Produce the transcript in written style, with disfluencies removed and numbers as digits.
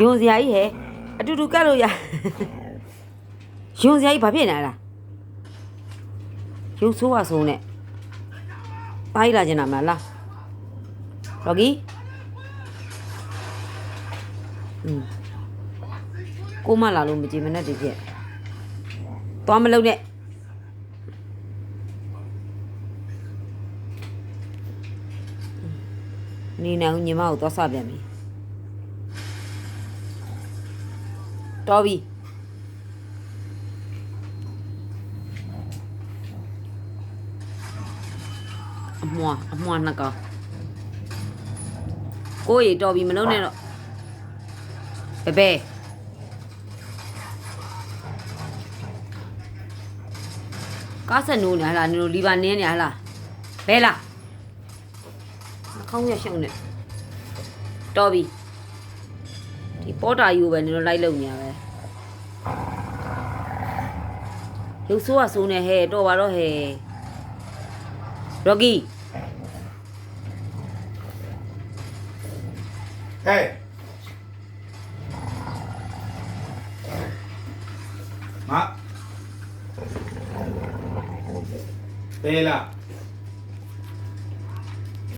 ယွန်စရာကြီးဟဲ့အတူတူကတ်လို့ရယွန်စရာကြီးဘာဖြစ်နေလားရုပ်ဆိုးပါဆုံးနဲ့တိုင်းလာကျင်တာမလားလော်ဂီကိုမလာလို့မကြည့်မနဲ့တည်းဖြစ်သွားမလုပ်နဲ့နေနေညီမကိုသွားစပြန်ပြီတော်ပြီအမွှားနှစ်ကောင်ကိုရီတော်ပြီမလုံးနဲ့တော့ဘယ်ကားဆက်နိုးနေဟလားနင်တို့လီဘာနင်းနေဟလားဘဲလားနှာခေါင်းရရှုံနေတော်ပြီဒီပေါ်တာယူပဲနင်တို့လိုက်လုံနေရပဲရုပ်ဆိုးကဆိုးနေဟဲ့တော်ပါတော့ဟဲ့ရော်ဂီဟဲ့ငါတေးလား